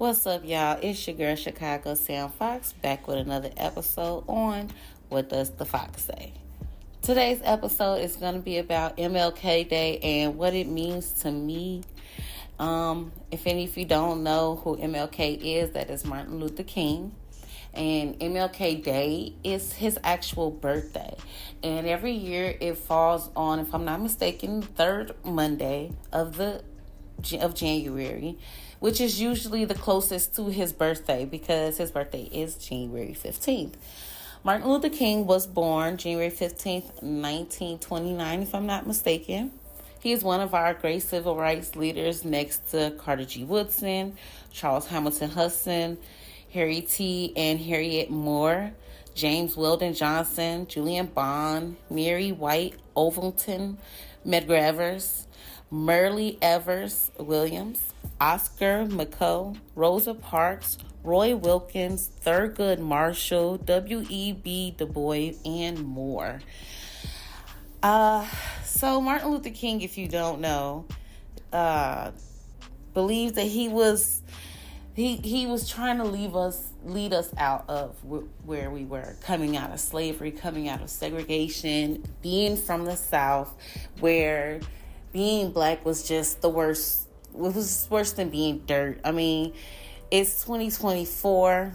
What's up, y'all? It's your girl, Chicago Sam Fox, back with another episode on What Does the Fox Say? Today's episode is going to be about MLK Day and what it means to me. If any of you don't know who MLK is, that is Martin Luther King. And MLK Day is his actual birthday. And every year it falls on, if I'm not mistaken, the third Monday of January, which is usually the closest to his birthday because his birthday is January 15th. Martin Luther King was born January 15th, 1929, if I'm not mistaken. He is one of our great civil rights leaders next to Carter G. Woodson, Charles Hamilton Hudson, Harry T. and Harriet Moore, James Weldon Johnson, Julian Bond, Mary White Overton, Medgar Evers, Myrlie Evers Williams, Oscar McCoe, Rosa Parks, Roy Wilkins, Thurgood Marshall, W.E.B. Du Bois, and more. So Martin Luther King, if you don't know, believes that he was trying to lead us out of where we were, coming out of slavery, coming out of segregation, being from the South, where being black was just the worst. It was worse than being dirt. I mean, it's 2024,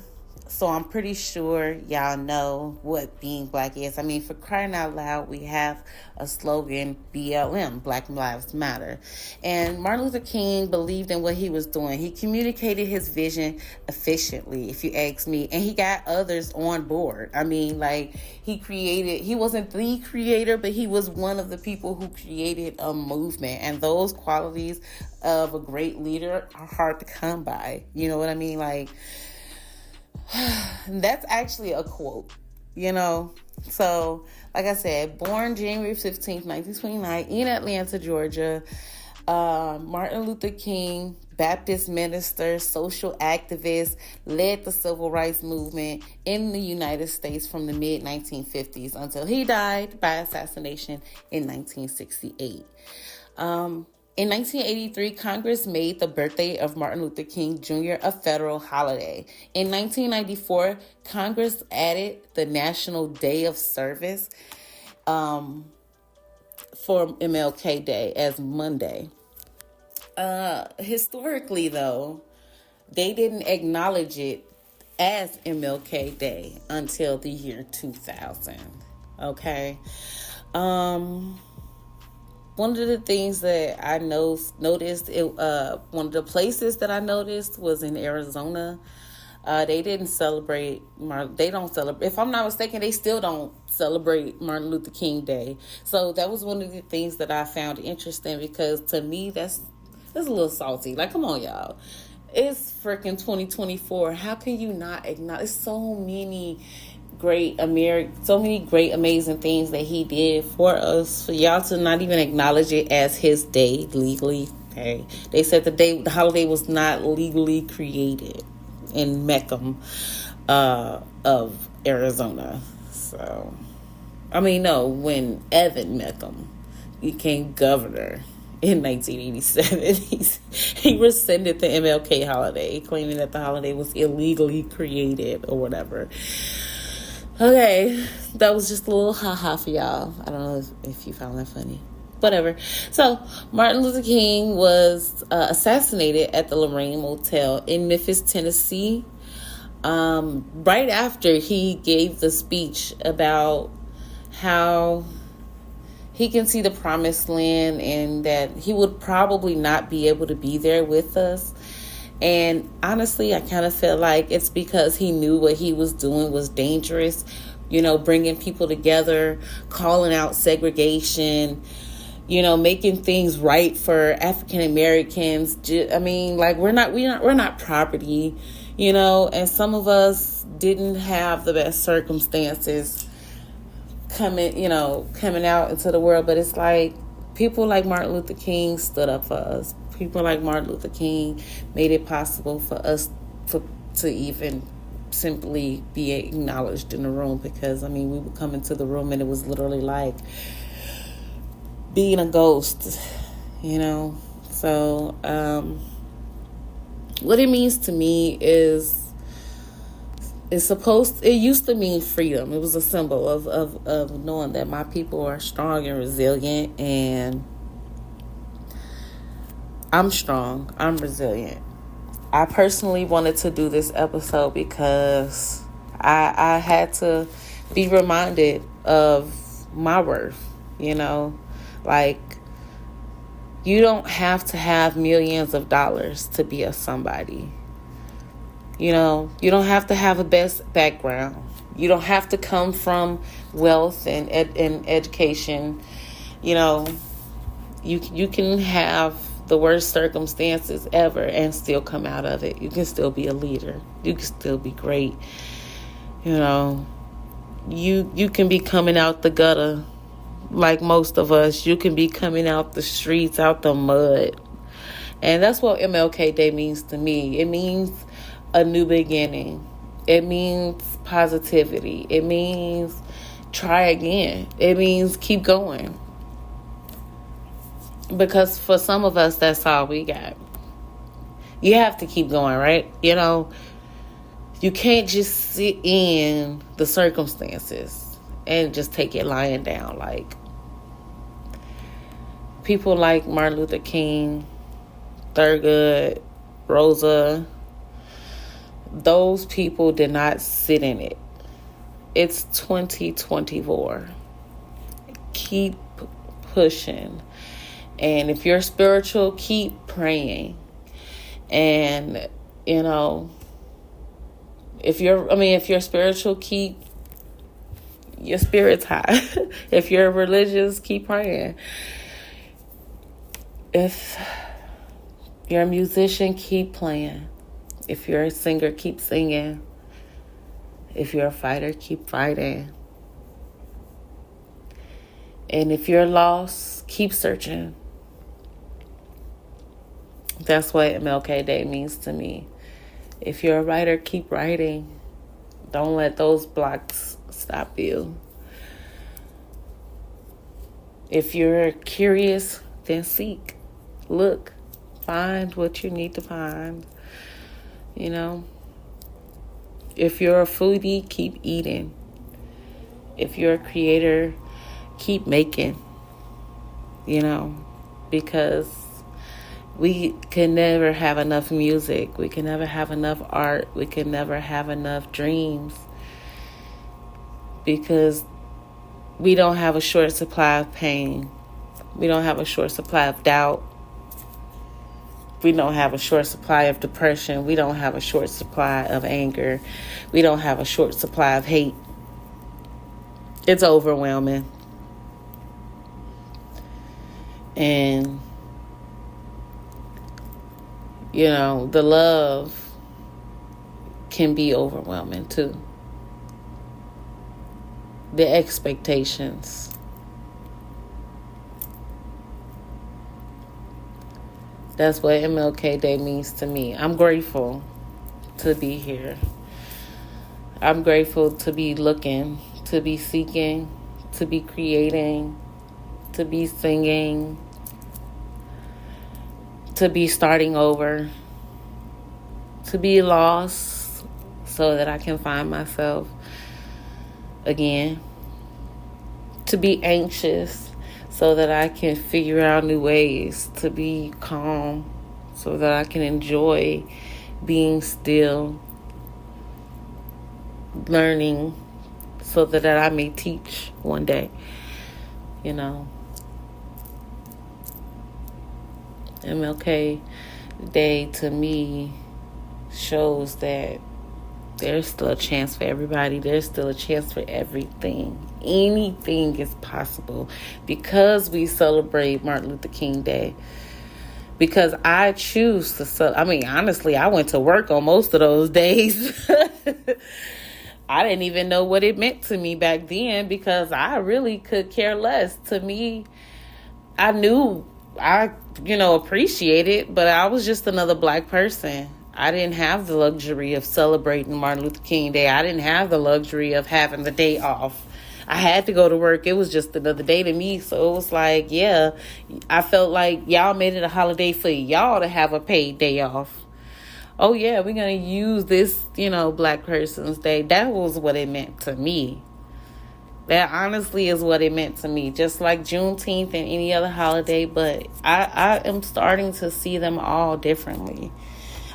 so I'm pretty sure y'all know what being black is. I mean, for crying out loud, we have a slogan, BLM, Black Lives Matter. And Martin Luther King believed in what he was doing. He communicated his vision efficiently, if you ask me, and he got others on board. I mean, like, he wasn't the creator, but he was one of the people who created a movement. And those qualities of a great leader are hard to come by. You know what I mean? Like, that's actually a quote, you know? So, like I said, born January 15th, 1929 in Atlanta, Georgia. Martin Luther King, Baptist minister, social activist, led the civil rights movement in the United States from the mid-1950s until he died by assassination in 1968. In 1983, Congress made the birthday of Martin Luther King Jr. a federal holiday. In 1994, Congress added the National Day of Service for MLK Day as Monday. Historically, though, they didn't acknowledge it as MLK Day until the year 2000. Okay? One of the things that I noticed, one of the places that I noticed was in Arizona. They didn't celebrate, if I'm not mistaken, they still don't celebrate Martin Luther King Day. So that was one of the things that I found interesting because to me, that's a little salty. Like, come on, y'all. It's freaking 2024. How can you not acknowledge so many great amazing things that he did for us, for y'all to not even acknowledge it as his day legally? Okay, they said the holiday was not legally created in Meckham of Arizona. So, I mean, no, when Evan Meckham became governor in 1987, he rescinded the MLK holiday, claiming that the holiday was illegally created or whatever. Okay, that was just a little ha-ha for y'all. I don't know if you found that funny. Whatever. So, Martin Luther King was assassinated at the Lorraine Motel in Memphis, Tennessee, right after he gave the speech about how he can see the promised land and that he would probably not be able to be there with us. And honestly, I kind of feel like it's because he knew what he was doing was dangerous, you know, bringing people together, calling out segregation, you know, making things right for African Americans. I mean, like, we're not property, you know, and some of us didn't have the best circumstances coming out into the world. But it's like people like Martin Luther King stood up for us. People like Martin Luther King made it possible for us to even simply be acknowledged in the room, because, I mean, we would come into the room and it was literally like being a ghost, you know. So, What it means to me is it used to mean freedom. It was a symbol of knowing that my people are strong and resilient, and I'm strong. I'm resilient. I personally wanted to do this episode because I had to be reminded of my worth, like, you don't have to have millions of dollars to be a somebody. You don't have to have a best background. You don't have to come from wealth and education. You can have the worst circumstances ever and still come out of it. You can still be a leader. You can still be great. You can be coming out the gutter like most of us. You can be coming out the streets, out the mud. And that's what MLK Day means to me. It means a new beginning. It means positivity. It means try again. It means keep going. Because for some of us, that's all we got. You have to keep going, right? You can't just sit in the circumstances and just take it lying down. Like, people like Martin Luther King, Thurgood, Rosa, those people did not sit in it. It's 2024. Keep pushing. And if you're spiritual, keep praying. And, if you're spiritual, keep your spirits high. If you're religious, keep praying. If you're a musician, keep playing. If you're a singer, keep singing. If you're a fighter, keep fighting. And if you're lost, keep searching. That's what MLK Day means to me. If you're a writer, keep writing. Don't let those blocks stop you. If you're curious, then seek. Look. Find what you need to find. If you're a foodie, keep eating. If you're a creator, keep making. Because we can never have enough music. We can never have enough art. We can never have enough dreams. Because we don't have a short supply of pain. We don't have a short supply of doubt. We don't have a short supply of depression. We don't have a short supply of anger. We don't have a short supply of hate. It's overwhelming. And, the love can be overwhelming too. The expectations. That's what MLK Day means to me. I'm grateful to be here. I'm grateful to be looking, to be seeking, to be creating, to be singing, to be starting over, to be lost so that I can find myself again, to be anxious so that I can figure out new ways, to be calm so that I can enjoy being still, learning so that I may teach one day, MLK Day to me shows that there's still a chance for everybody. There's still a chance for everything. Anything is possible because we celebrate Martin Luther King Day. Because I choose to honestly, I went to work on most of those days. I didn't even know what it meant to me back then because I really could care less. To me, I knew I appreciate it, but I was just another black person. I didn't have the luxury of celebrating Martin Luther King Day. I didn't have the luxury of having the day off. I had to go to work. It was just another day to me. So it was like, I felt like y'all made it a holiday for y'all to have a paid day off. oh yeah, we're going to use this, Black Person's Day. That was what it meant to me. That honestly is what it meant to me. Just like Juneteenth and any other holiday, but I am starting to see them all differently.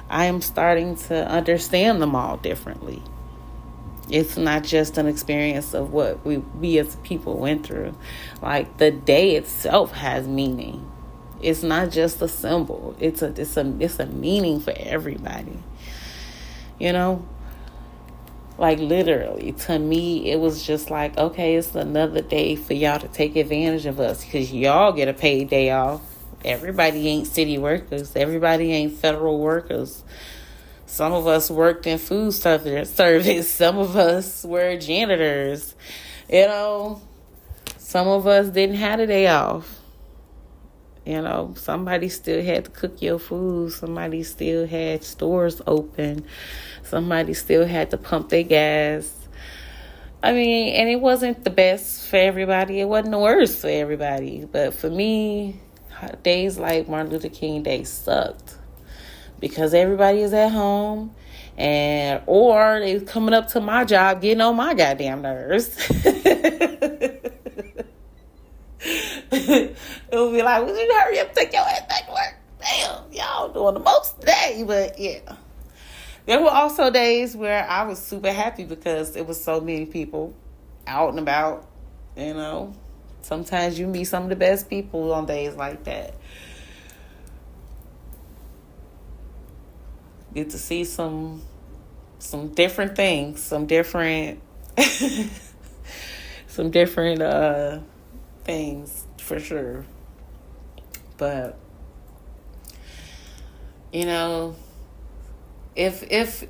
I am starting to understand them all differently. It's not just an experience of what we as people went through. Like, the day itself has meaning. It's not just a symbol. It's a meaning for everybody. Like, literally, to me, it was just like, okay, it's another day for y'all to take advantage of us because y'all get a paid day off. Everybody ain't city workers. Everybody ain't federal workers. Some of us worked in food service. Some of us were janitors. Some of us didn't have a day off. Somebody still had to cook your food. Somebody still had stores open. Somebody still had to pump their gas. And it wasn't the best for everybody. It wasn't the worst for everybody. But for me, days like Martin Luther King Day sucked. Because everybody is at home. Or they coming up to my job getting on my goddamn nerves. It would be like, would you hurry up, take your ass back to work? Damn, y'all doing the most today. But yeah, there were also days where I was super happy because it was so many people out and about. Sometimes you meet some of the best people on days like that. Get to see some different things, some different things for sure. But if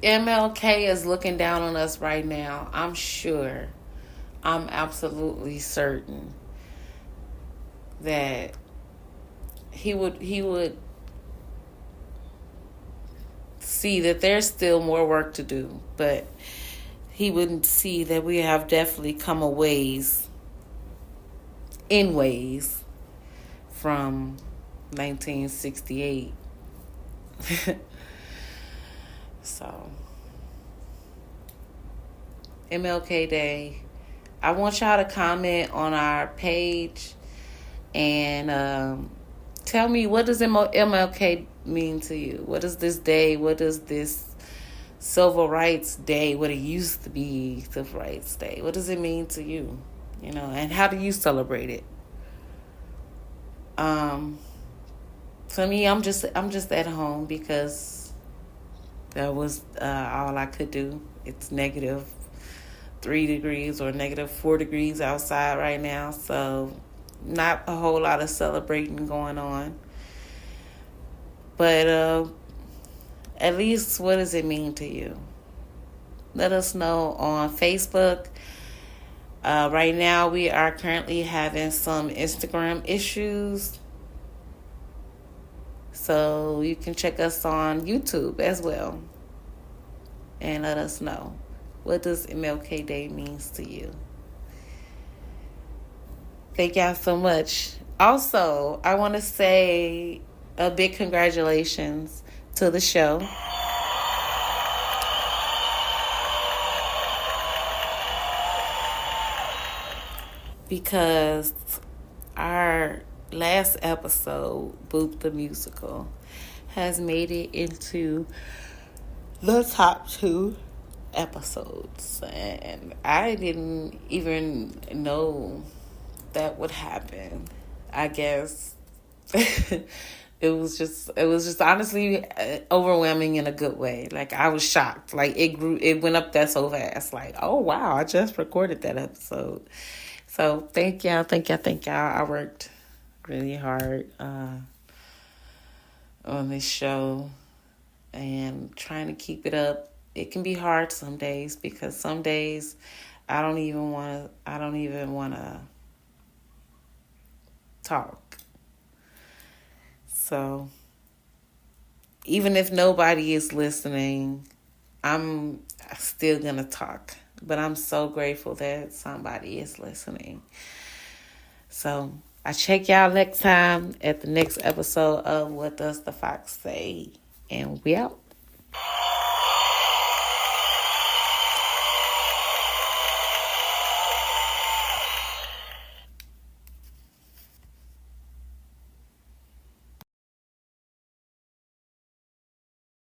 MLK is looking down on us right now, I'm absolutely certain that he would see that there's still more work to do, but he wouldn't see that we have definitely come a ways from 1968. So, MLK Day. I want y'all to comment on our page and tell me, what does MLK mean to you? What is this day? What does this Civil Rights Day, what it used to be Civil Rights Day, what does it mean to you? And how do you celebrate it? For me, I'm just at home because that was all I could do. It's -3 degrees or -4 degrees outside right now, so not a whole lot of celebrating going on. But at least, what does it mean to you? Let us know on Facebook. Right now, we are currently having some Instagram issues. So you can check us on YouTube as well. And let us know, what does MLK Day means to you? Thank y'all so much. Also, I want to say a big congratulations to the show. Because our last episode, Boop the Musical, has made it into the top 2 episodes. And I didn't even know that would happen. I guess it was just honestly overwhelming in a good way. Like, I was shocked. Like, it went up there so fast. Like, oh wow, I just recorded that episode. So thank y'all. I worked really hard on this show and trying to keep it up. It can be hard some days because some days I don't even want to talk. So even if nobody is listening, I'm still going to talk. But I'm so grateful that somebody is listening. So I check y'all next time at the next episode of What Does the Fox Say? And we out.